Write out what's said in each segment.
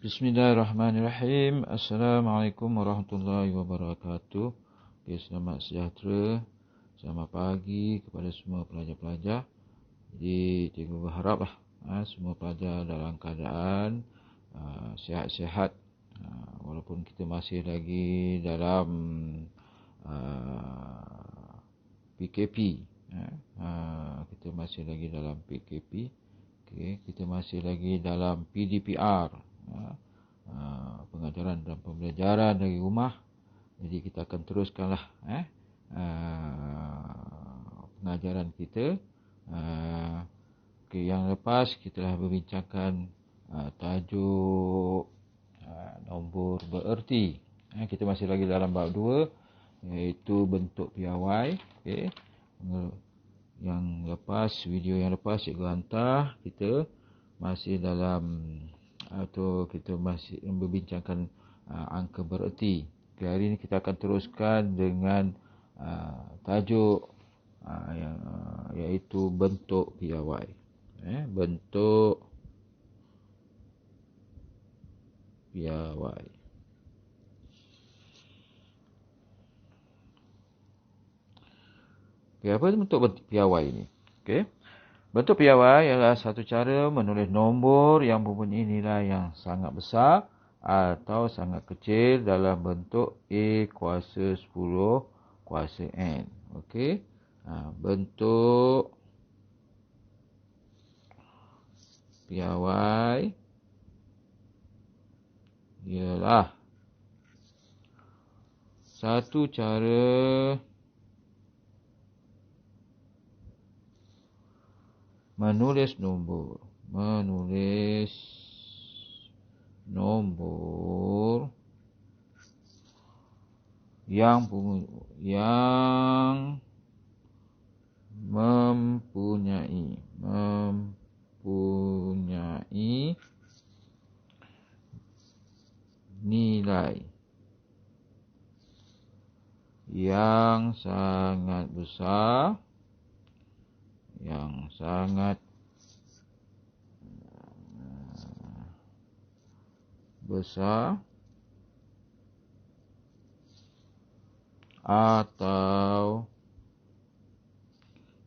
Bismillahirrahmanirrahim. Assalamualaikum warahmatullahi wabarakatuh. Okay, selamat sejahtera. Selamat pagi kepada semua pelajar-pelajar. Jadi, cikgu berharaplah semua pelajar dalam keadaan sihat-sihat. Walaupun kita masih lagi dalam PKP. Kita masih lagi dalam PKP. Okay, kita masih lagi dalam PDPR, pengajaran dan pembelajaran dari rumah. Jadi kita akan teruskanlah pengajaran kita. Okay, yang lepas kita telah berbincangkan tajuk nombor bererti. Kita masih lagi dalam bab 2, iaitu bentuk piawai. Okay. Yang lepas, video yang lepas cikgu hantar, kita masih dalam atau kita masih membincangkan angka bererti. Hari ini kita akan teruskan dengan tajuk iaitu bentuk piawai. Bentuk piawai. Apa bentuk piawai ini? Okay. Bentuk piawai adalah satu cara menulis nombor yang mempunyai nilai yang sangat besar atau sangat kecil dalam bentuk A kuasa 10 kuasa N. Okay. Bentuk piawai ialah satu cara menulis nombor yang mempunyai nilai yang sangat besar, atau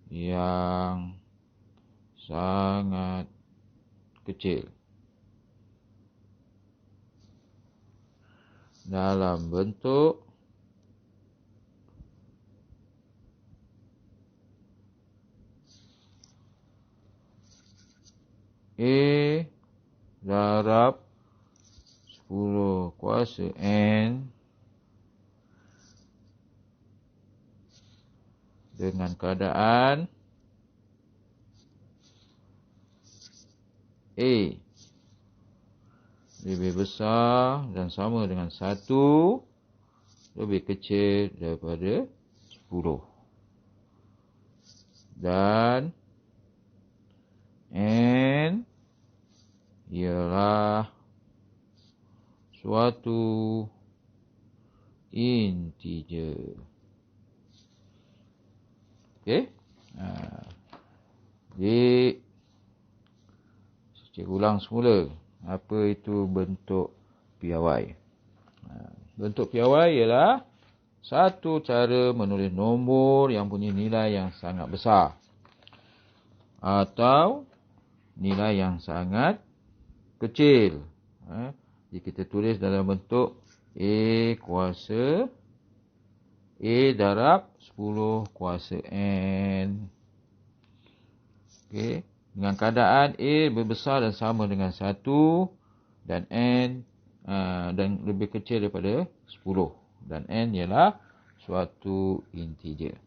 yang sangat kecil dalam bentuk A darab 10 kuasa N dengan keadaan A lebih besar dan sama dengan 1 lebih kecil daripada 10. Dan N ialah suatu integer. Okey. Jadi cikgu ulang semula. Apa itu bentuk piawai? Bentuk piawai ialah satu cara menulis nombor yang punya nilai yang sangat besar atau nilai yang sangat kecil. Jadi kita tulis dalam bentuk A kuasa A darab 10 kuasa N. Okey. Dengan keadaan A lebih besar dan sama dengan 1 dan N dan lebih kecil daripada 10. Dan N ialah suatu integer.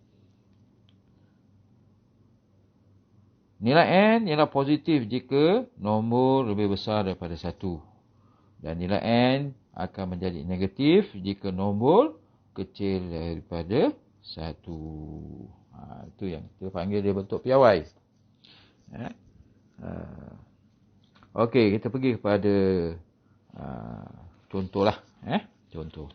Nilai N ialah positif jika nombor lebih besar daripada 1. Dan nilai N akan menjadi negatif jika nombor kecil daripada 1. Itu yang kita panggil dia bentuk piawai. Okey, kita pergi kepada contohlah. Contoh.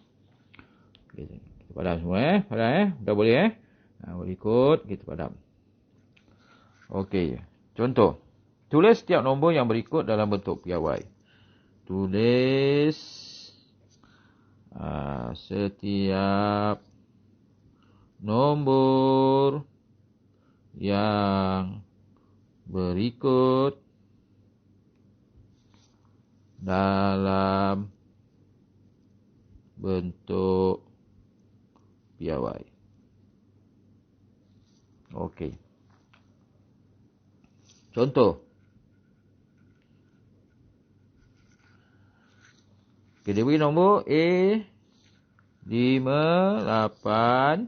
Okay, kita padam semua. Padam dah boleh boleh ikut, kita padam. Okey, contoh. Tulis setiap nombor yang berikut dalam bentuk piawai. tulis setiap nombor yang berikut dalam bentuk piawai. Okey. Contoh. Dia beri nombor A 58700000.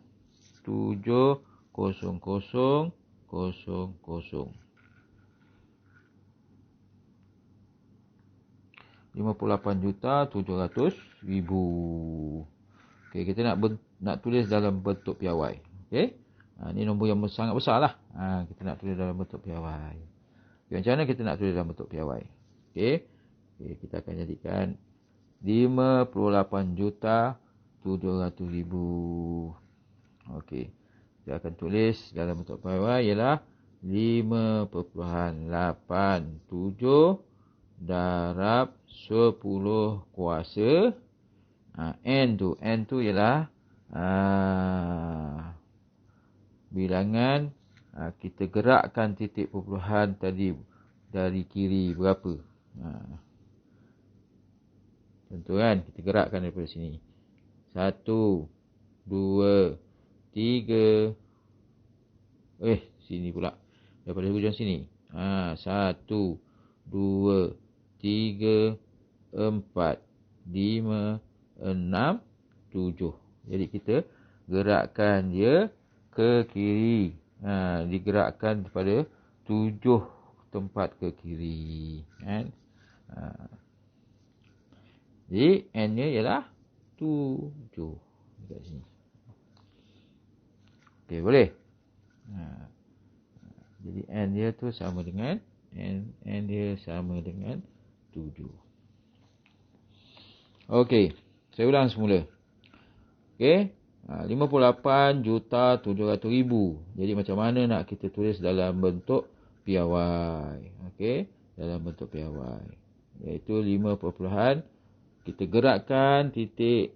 58,700,000. Okey, kita nak tulis dalam bentuk piawai. Okey. Ini nombor yang sangat besarlah. Kita nak tulis dalam bentuk piawai. Macam mana kita nak tulis dalam bentuk piawai? Okey. Kita akan jadikan 58,700,000. Okey. Kita akan tulis dalam bentuk piawai ialah 5.87 darab 10 kuasa. N tu ialah bilangan kita gerakkan titik perpuluhan tadi dari kiri berapa. Contoh kan, kita gerakkan daripada sini. 1, 2, 3. Sini pula. Daripada hujung sini. 1, 2, 3, 4, 5, 6, 7. Jadi kita gerakkan dia ke kiri. Digerakkan pada 7 tempat ke kiri. Kan? Jadi N-nya ialah 7. Dekat sini. Okey, boleh? Jadi N dia tu sama dengan N dia sama dengan 7. Okey, saya ulang semula. Okey, 58,700,000. Jadi macam mana nak kita tulis dalam bentuk piawai? Okey, dalam bentuk piawai. Iaitu 5, kita gerakkan titik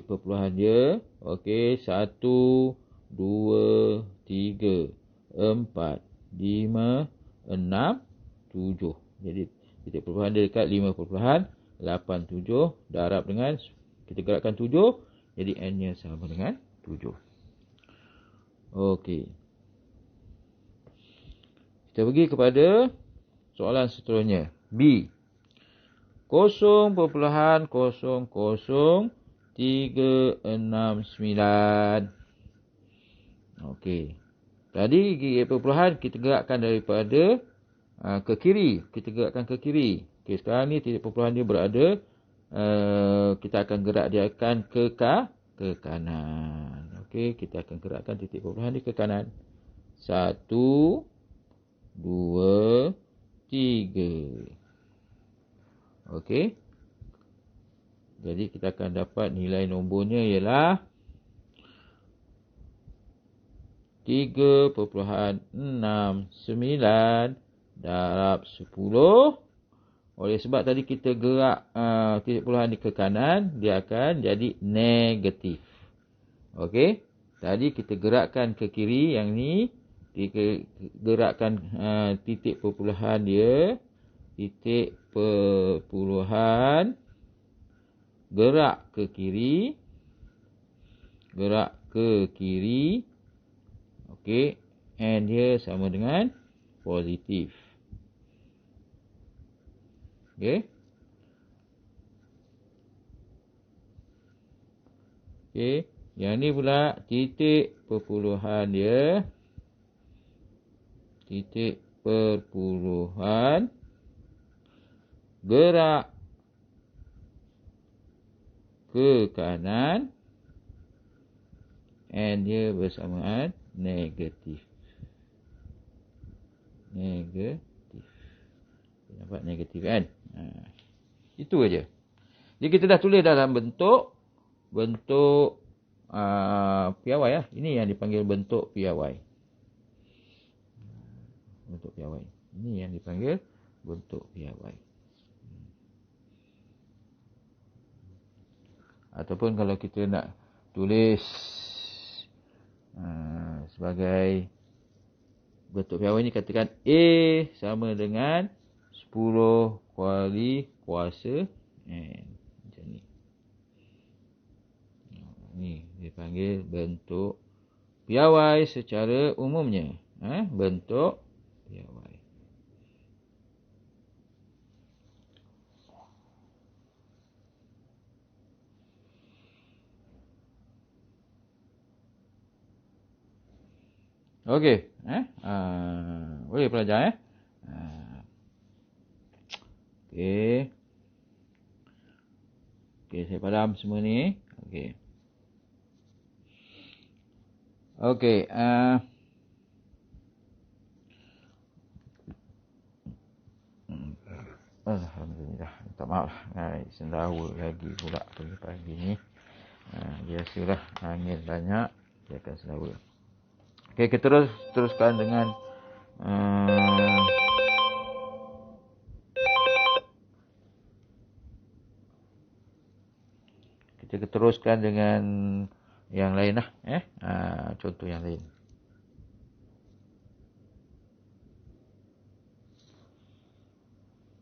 perpuluhan dia. Okey, 1, 2, 3, 4, 5, 6, 7. Jadi titik perpuluhan dia dekat 5.87 darab dengan kita gerakkan 7. Jadi N-nya sama dengan 7. Okey. Kita pergi kepada soalan seterusnya. B. 0.00369. Okey. Tadi perpuluhan kita gerakkan daripada ke kiri. Kita gerakkan ke kiri. Okey, sekarang ni titik perpuluhan dia berada. Kita akan gerak dia akan ke kanan. Okey, kita akan gerakkan titik perpuluhan dia ke kanan. 1, 2, 3. Okey. Jadi kita akan dapat nilai nombornya ialah 3.69 darab 10. Oleh sebab tadi kita gerak titik perpuluhan ke kanan, dia akan jadi negatif. Okey. Tadi kita gerakkan ke kiri, yang ni kita gerakkan titik perpuluhan dia. Titik perpuluhan gerak ke kiri. Gerak ke kiri. Okey. And dia sama dengan positif. Okey. Okey. Yang ni pula titik perpuluhan dia. Titik perpuluhan gerak ke kanan. And dia bersamaan negatif. Negatif. Nampak negatif kan? Itu aja. Jadi kita dah tulis dalam bentuk piawai lah. Ini yang dipanggil bentuk piawai. Bentuk piawai. Ini yang dipanggil bentuk piawai. Ataupun kalau kita nak tulis sebagai bentuk piawai ni, katakan A sama dengan 10 kali kuasa N. Macam ni. Ni dipanggil bentuk piawai secara umumnya. Bentuk piawai. Okey. Boleh pelajar Okey. Okey, saya padam semua ni. Okey. Okey, alhamdulillah. Minta maaf lah. Sendawa lagi pula pagi-pagi ni. Biasalah, angin banyak, dia akan sendawa. Okey, kita teruskan dengan kita teruskan dengan yang lain lah. Contoh yang lain.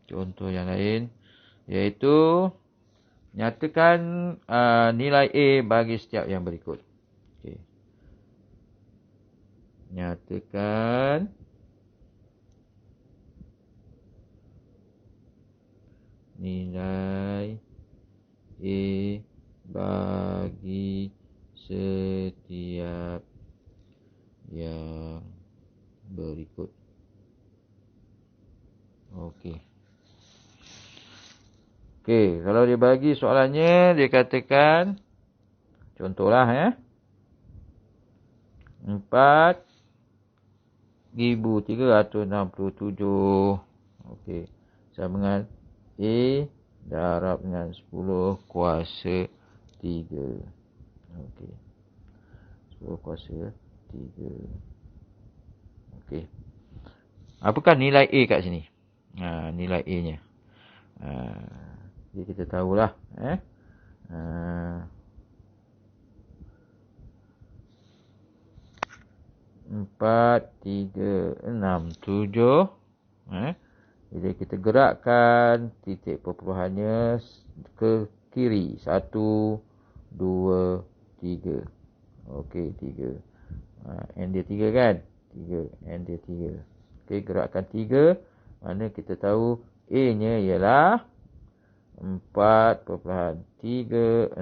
Contoh yang lain iaitu nyatakan nilai A bagi setiap yang berikut. Okey. Nyatakan nilai A bagi setiap yang berikut. Okey. Okey, kalau dia bagi soalannya, dia katakan, contohlah 4,367. Okey. Sama dengan A darab dengan 10 kuasa 3. Okey. 10 kuasa 3. Okey. Apakah nilai A kat sini? Nilai A-nya. Jadi kita tahulah. 4,367. Jadi kita gerakkan titik perpuluhannya ke kiri. 1, 2, 3. Okey, 3. N dia 3 kan? 3. N dia 3. Okey, gerakkan 3. Mana kita tahu A-nya ialah 4,367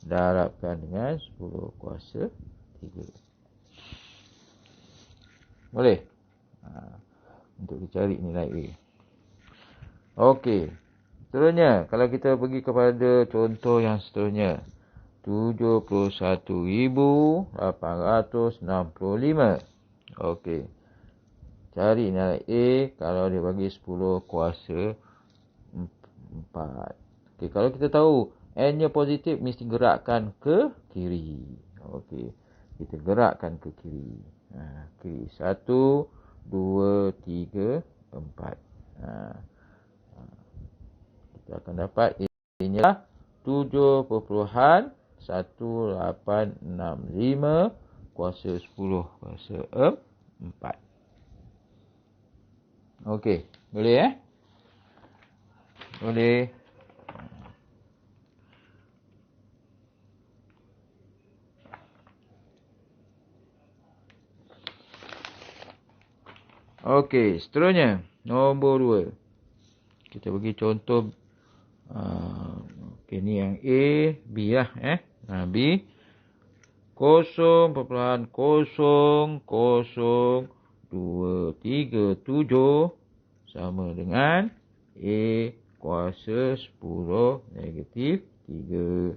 darabkan dengan 10 kuasa 3. Boleh? Untuk dicari nilai A. Okey. Seterusnya, kalau kita pergi kepada contoh yang seterusnya. 71,865. Okey. Cari nilai A kalau dia bagi 10 kuasa 4. Okey, kalau kita tahu N-nya positif, mesti gerakkan ke kiri. Okey. Kita gerakkan ke kiri. Kiri. 1, 2, 3, 4. Kita akan dapat A-nya lah 7,1865 kuasa 10 kuasa 4. Okey. Boleh Boleh. Okey, seterusnya nombor 2. Kita bagi contoh okey, ni yang A, B lah B 0.00237 sama dengan A kuasa 10 negatif 3.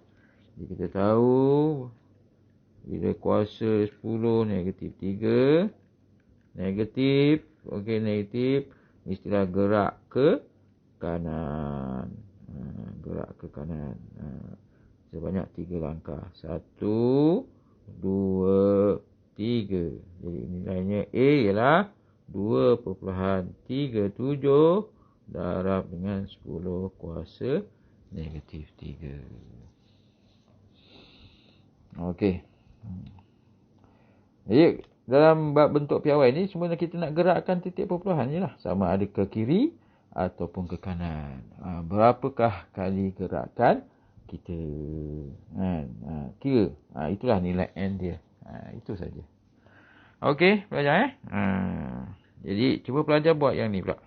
Jadi kita tahu bila kuasa 10 negatif 3 negatif, okey, negatif mestilah gerak ke kanan. Gerak ke kanan. Sebanyak 3 langkah. 1, 2, 3. Jadi nilainya A ialah 2,37 darab dengan 10 kuasa negatif 3. Okey. Jadi dalam bab bentuk piawai ni sebenarnya kita nak gerakkan titik perpuluhan je lah. Sama ada ke kiri ataupun ke kanan. Berapakah kali gerakan kita kira. Itulah nilai N dia. Itu saja. Okey, belajar jadi cuba pelajar buat yang ni pula.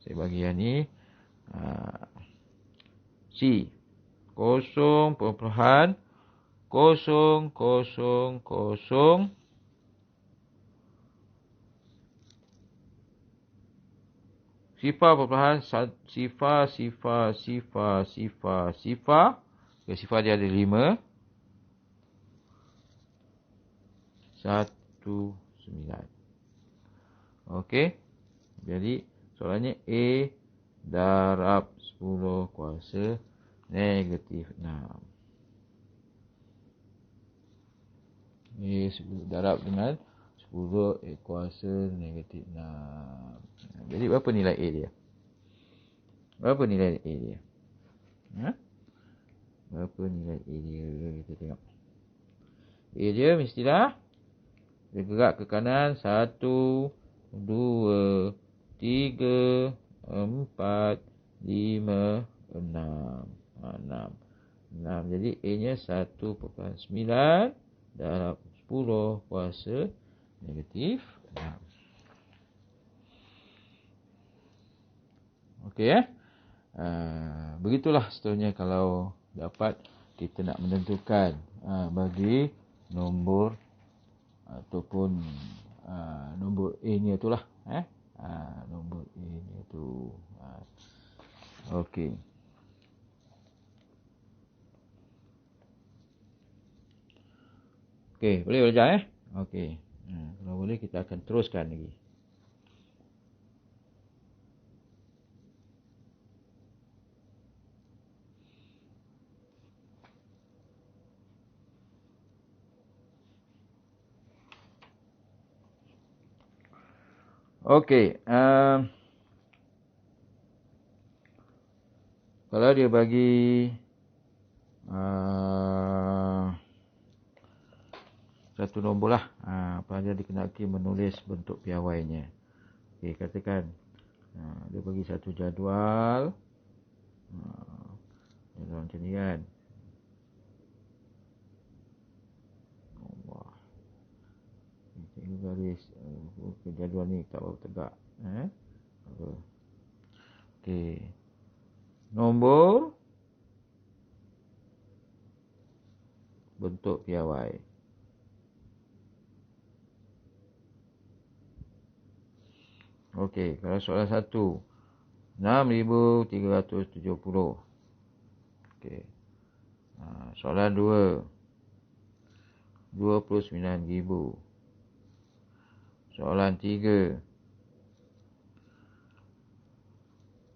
Saya bagi yang ni. C 0.000 sifar. Sifar dia ada 5 1 9. Okey. Jadi soalannya A darab 10 kuasa negatif 6. A darab dengan 10 kuasa negatif 6. Jadi berapa nilai A dia? Berapa nilai A dia? Berapa nilai A dia? Kita tengok. A dia mestilah dia gerak ke kanan 1, 2, 3, 4, 5, 6. 6. Jadi A nya 1.9 darab 10 kuasa negatif 6. Okey begitulah seterusnya kalau dapat kita nak menentukan bagi nombor ataupun nombor A ni itulah nombor A ni tu. Okey. Okey, boleh belajar Okey. Kalau boleh kita akan teruskan lagi. Okey, kalau dia bagi satu nombor lah, pelajar dikenaki menulis bentuk piawainya. Okey, katakan dia bagi satu jadual. Jadual macam ni kan. Garis jadual ni tak berapa tegak. Okey. Nombor bentuk piawai. Okey, kalau soalan 1 6,370. Okey. Soalan 2 29,000. Soalan 3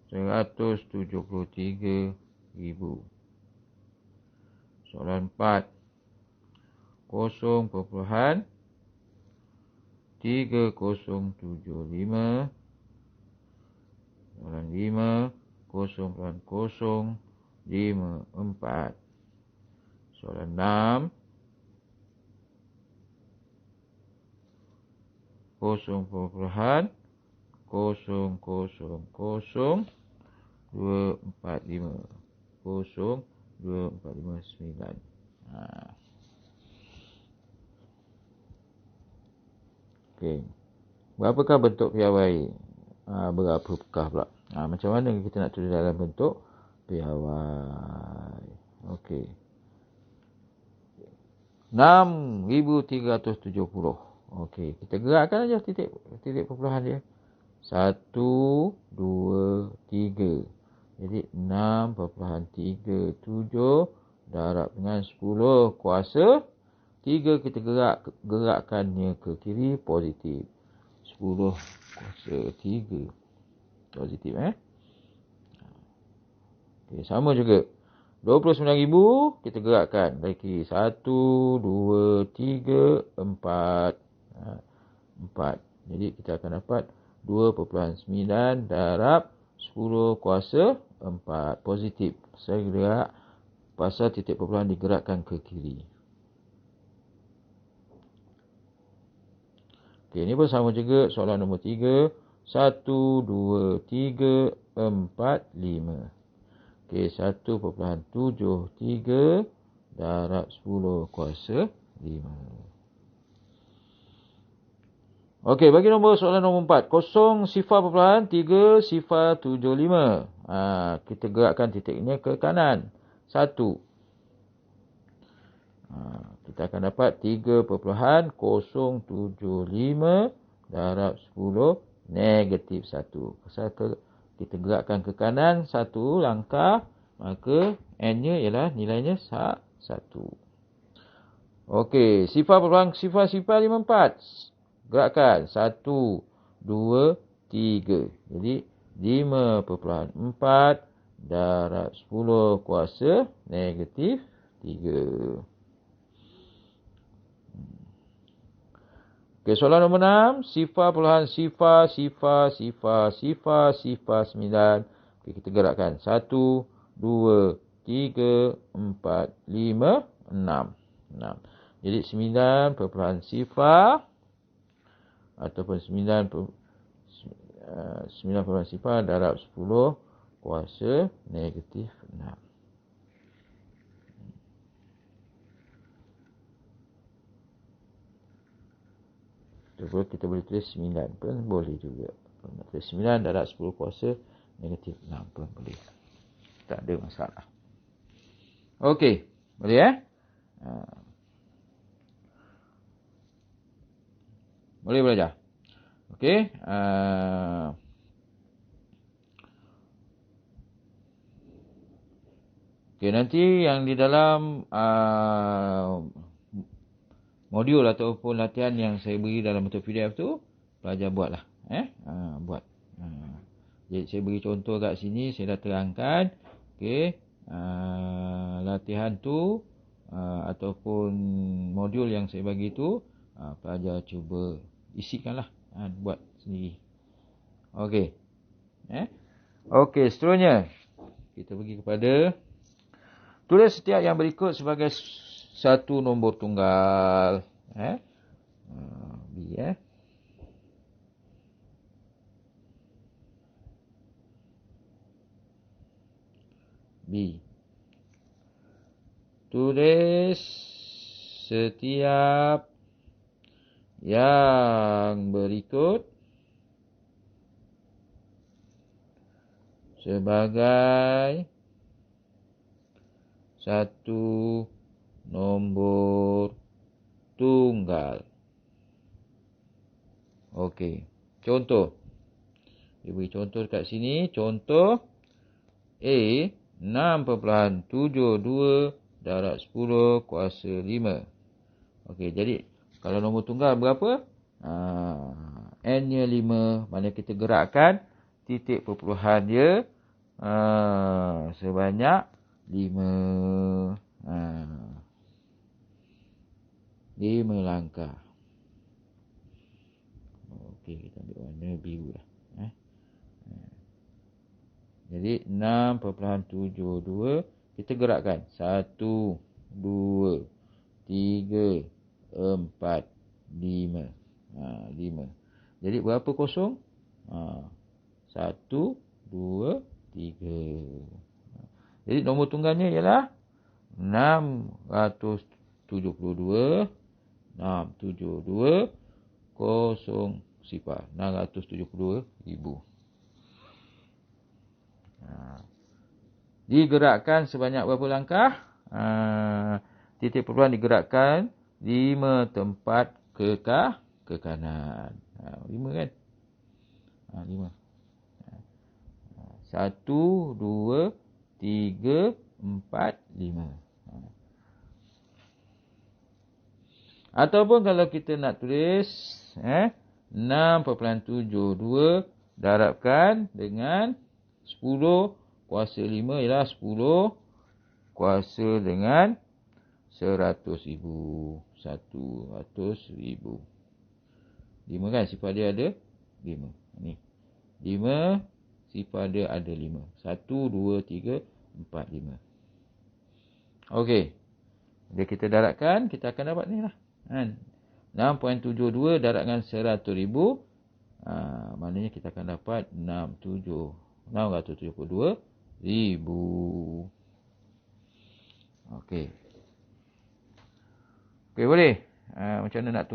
173,000. Soalan 4 0.3075. Soalan 5 0.054. Soalan 6 0.000 245 02459. Okey. Berapakah bentuk piawai? Berapakah pula? Macam mana kita nak tulis dalam bentuk piawai? Okey. 6,370. Okey, kita gerakkan aja titik perpuluhan dia. 1, 2, 3. Jadi 6.37 darab dengan 10 kuasa 3 kita gerakkannya ke kiri positif. 10 kuasa 3 positif Okey, sama juga. 29,000 kita gerakkan dari kiri. 1, 2, 3, 4. 4. Jadi kita akan dapat 2.9 darab 10 kuasa 4. Positif. Saya gerak pasal titik perpuluhan digerakkan ke kiri. Okey, ini pun sama juga soalan nombor 3. 1, 2, 3, 4, 5. Okey, 1.73 darab 10 kuasa 5. Okey, bagi soalan nombor 4. 0.3.75. Kita gerakkan titiknya ke kanan. 1. Kita akan dapat 3.075 darab 10 negatif 1. Pasal kita gerakkan ke kanan 1 langkah, maka N-nya ialah nilainya 1. Okey, sifar 54. Gerakkan 1, 2, 3. Jadi 5.4 darab 10 kuasa negatif 3. Okey, soalan nombor 6. Sifar 9. Okey, kita gerakkan 1, 2, 3, 4, 5, 6. Jadi 9.0 ataupun 9.0 darab 10 kuasa negatif 6. Kita boleh tulis 9 pun boleh juga. Kalau nak tulis 9 darab 10 kuasa negatif 6 pun boleh. Tak ada masalah. Okey, boleh Boleh belajar. Okey. Okey, nanti yang di dalam modul ataupun latihan yang saya beri dalam bentuk PDF tu, pelajar buatlah. Buat. Jadi saya beri contoh kat sini, saya dah terangkan. Okey. Latihan tu ataupun modul yang saya bagi tu, pelajar cuba isikanlah, buat sendiri. Okey. Okey, seterusnya kita pergi kepada tulis setiap yang berikut sebagai satu nombor tunggal. B. B. Tulis setiap yang berikut sebagai satu nombor tunggal. Okey. Contoh. Dia beri contoh dekat sini. Contoh A 6.72 darab 10 kuasa 5. Okey, jadi kalau nombor tunggal berapa? N-nya 5. Mana kita gerakkan titik perpuluhan dia sebanyak 5. 5 langkah. Okey, kita ambil warna biru lah. Jadi 6.72 kita gerakkan 1, 2, 3, 4, 5. 5. Jadi berapa kosong? 1, 2, 3. Jadi nombor tunggalnya ialah 672 672 0 sifar 672,000. Digerakkan sebanyak berapa langkah? Titik perpuluhan digerakkan 5 tempat ke kanan. 5 kan? 5. 1, 2, 3, 4, 5. Ataupun kalau kita nak tulis 6.72 darabkan dengan 10 kuasa 5 ialah 10 kuasa dengan 100,000. 100,000. 5 kan? Sifar dia ada 5. Ni. 5, sifar dia ada 5. 1, 2, 3, 4, 5. Okey. Bila kita darabkan, kita akan dapat ni lah. 6.72 darab dengan 100,000. Maknanya kita akan dapat 672,000. Okey. Okey, boleh. Macam mana nak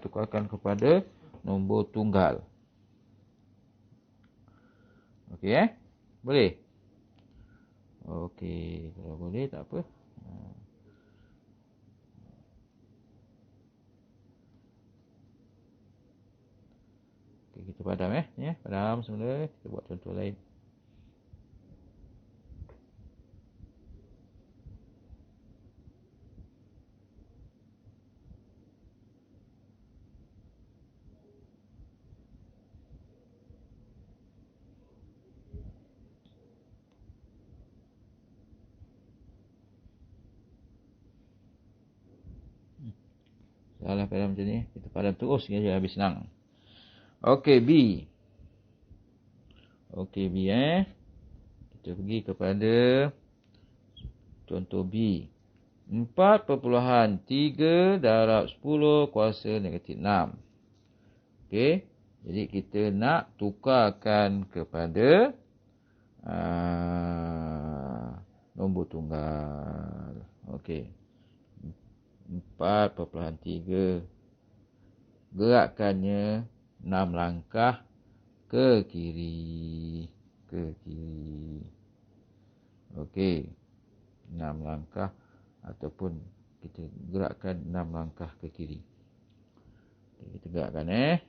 tukarkan kepada nombor tunggal. Okey, boleh. Okey, kalau boleh tak apa. Okey, kita padam padam semula. Kita buat contoh lain. Salah padam macam ni. Kita padam terus saja habis senang. Okey, B. Okey, B Kita pergi kepada contoh B. 4.3 darab 10 kuasa negatif 6. Okey. Jadi kita nak tukarkan kepada nombor tunggal. Okey. 4.3. Gerakannya 6 langkah ke kiri. Okey. 6 langkah ataupun kita gerakkan 6 langkah ke kiri. Okay, kita gerakkan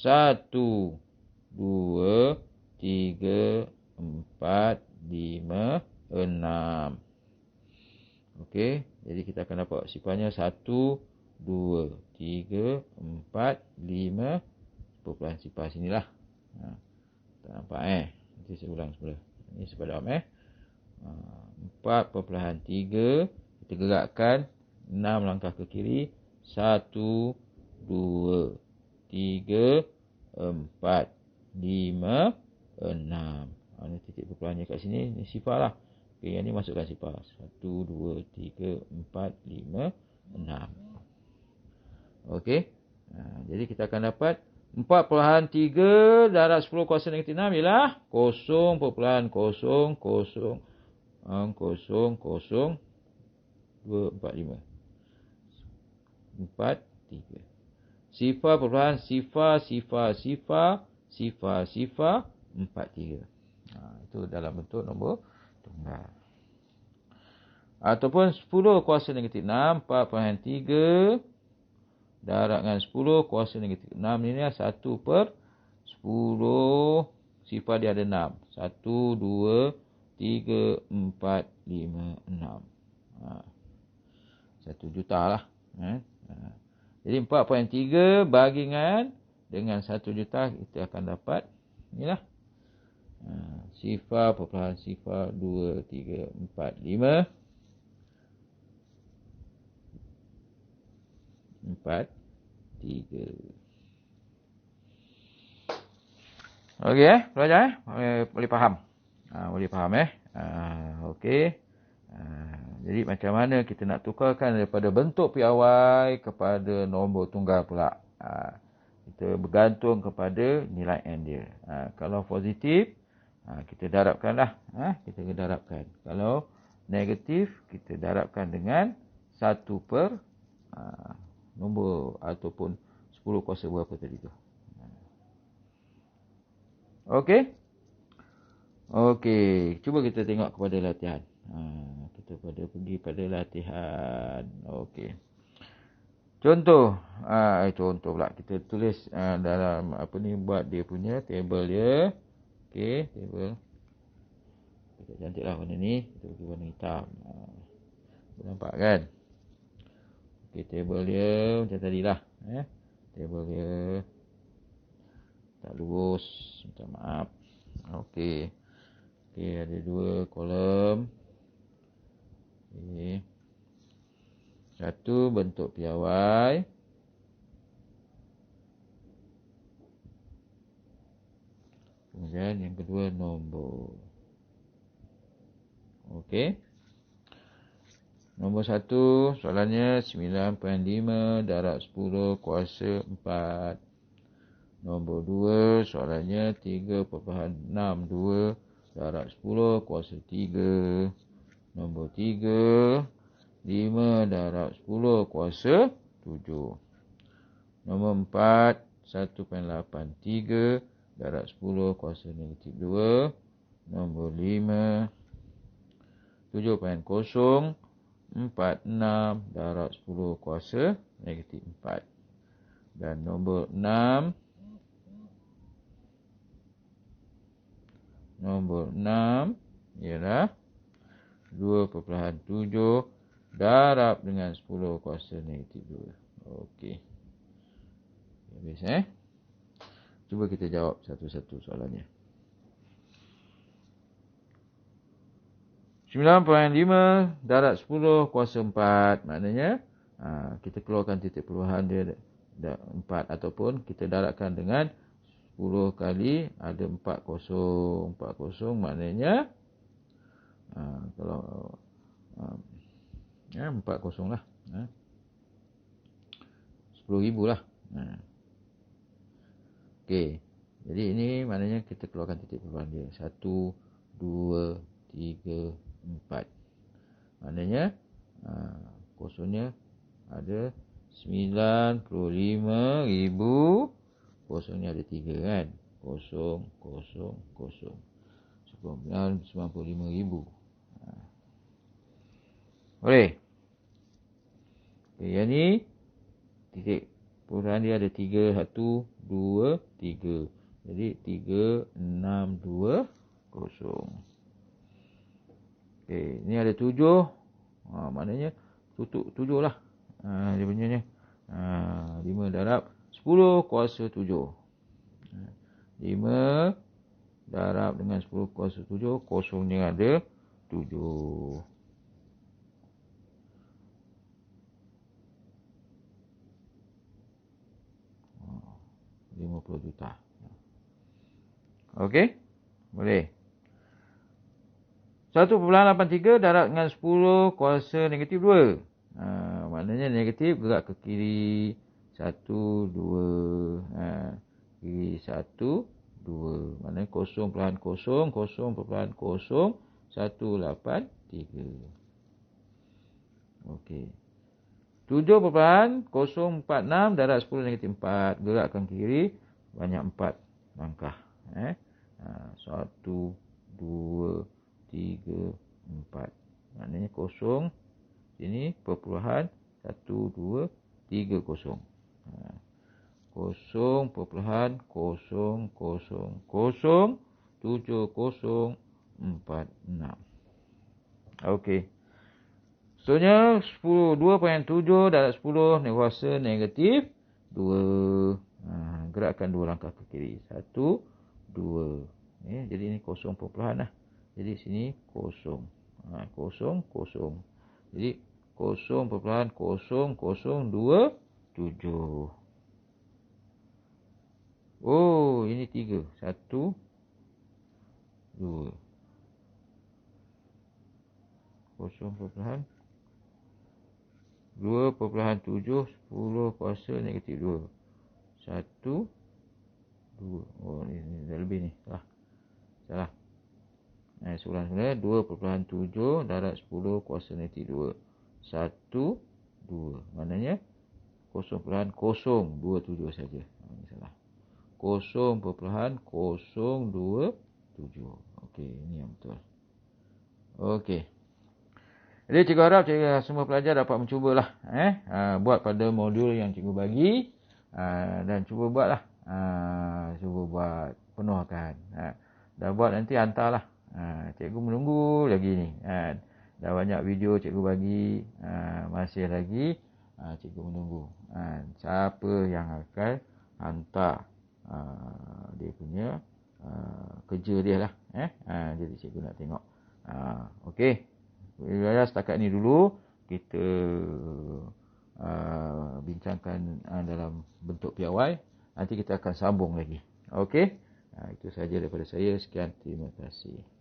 1, 2, 3, 4, 5, 6. Okey, jadi kita akan dapat sifarnya 1, 2, 3, 4, 5. Perpuluhan sifar sinilah. Tak nampak Nanti saya ulang semula. Ini sepadam 4.3. Kita gerakkan 6 langkah ke kiri. 1, 2, 3, 4, 5, 6. Ini titik perpuluhannya kat sini. Ini sifar lah. Okey, yang ni masukkan sifar. 1, 2, 3, 4, 5, 6. Okey. Jadi kita akan dapat 4.3 darab 10 kuasa negatif 6 ialah 0.0000245. Sifar perpuluhan sifar 43. Itu dalam bentuk nombor tunggal. Ataupun 10 kuasa negatif 6, 4.3 darab dengan 10 kuasa negatif 6 ni 1/10. Sifar dia ada 6. 1, 2, 3, 4, 5, 6. 1 juta lah. Jadi 4.3 bagi dengan 1 juta, kita akan dapat inilah. Sifar perpuluhan sifar 2, 3, 4, 5. 4, 3. Okey belajar boleh faham. Boleh faham okey. Jadi macam mana kita nak tukarkan daripada bentuk piawai kepada nombor tunggal pula. Kita bergantung kepada nilai n dia. Kalau positif, kita darabkanlah. Kita darabkan. Kalau negatif, kita darabkan dengan 1 per nombor ataupun 10 kuasa berapa tadi tu. Okey. Okey, cuba kita tengok kepada latihan. Kita pergi pada latihan. Okey. Contoh, contoh pula kita tulis dalam buat dia punya table dia. Okey, table. Kita cantiklah warna ni, kita bagi warna hitam. Nampak kan? Okey, table dia macam tadilah. Table dia tak lurus, minta maaf. Okey. Okey, ada 2 kolom. Okey. Satu bentuk piawai. Kemudian yang kedua nombor. Okey. Nombor 1, soalannya 9.5 darab 10 kuasa 4. Nombor 2, soalannya 3.62 darab 10 kuasa 3. Nombor 3, 5 darab 10 kuasa 7. Nombor 4, 1.83 darab 10 kuasa negatif 2. Nombor 5, 7.046 darab 10 kuasa negatif 4. Dan nombor 6, ialah 2.7 darab dengan 10 kuasa negatif 2. Okey. Habis Cuba kita jawab satu-satu soalannya. 9.5 darab 10 kuasa 4. Maknanya kita keluarkan titik peluruhan dia 4. Ataupun kita darabkan dengan 10 kali ada 40. 40 maknanya kalau 40 lah. 10,000 lah. Okey. Jadi ini maknanya kita keluarkan titik peluruhan dia. 1, 2, 3, 4. Maknanya kosongnya ada 95,000. Kosongnya ada 3 kan. 0, 0, 0. 95,000. Boleh. Okay, yang ni titik peluruhan dia ada 3, 1, 2, 3. Jadi 3, 6, 2, 0. Okey, ni ada 7. Maknanya tutup 7 lah. Dia punya 5 darab 10 kuasa 7. 5 darab dengan 10 kuasa 7. Kosongnya ada 7. RM50 juta. Okey? Boleh. 1.83 darab dengan 10 kuasa negatif 2. Maknanya negatif gerak ke kiri 1, 2. Kiri 1, 2. Maknanya 0.0, 0.0, 183. Okey. 7.046 darab 10 negatif 4. Gerakkan kiri banyak 4 langkah. 1, 2, 3, 4. Maknanya 0 sini perpuluhan 1, 2, 3, 0. 0.0007046. Okey. Soalnya 2.7 darab 10 kuasa negatif 2. Gerakkan 2 langkah ke kiri. 1, 2. Jadi ini 0 perpuluhan lah. Jadi sini 0. 0, 0. Jadi 0.0027. Oh, ini 3. 1, 2. 0.2.7 10 kuasa negatif 2. 1, 2. Oh, ini dah lebih ni. Salah. Sebenarnya 2.7 darab 10 kuasa negatif 2. 1, 2. Maknanya 0.027 saja. Ini salah. 0.027. Okey, ini yang betul. Okey. Jadi cikgu harap semua pelajar dapat mencubalah buat pada modul yang cikgu bagi dan cuba buatlah. Cuba buat, penuhkan. Dah buat nanti hantarlah. Cikgu menunggu lagi ni. Dah banyak video cikgu bagi, masih lagi cikgu menunggu. Siapa yang akan hantar dia punya kerja dia lah. Jadi cikgu nak tengok. Okey. Setakat ni dulu kita bincangkan dalam bentuk piawai. Nanti kita akan sambung lagi. Okey. Itu Itu saja daripada saya. Sekian, terima kasih.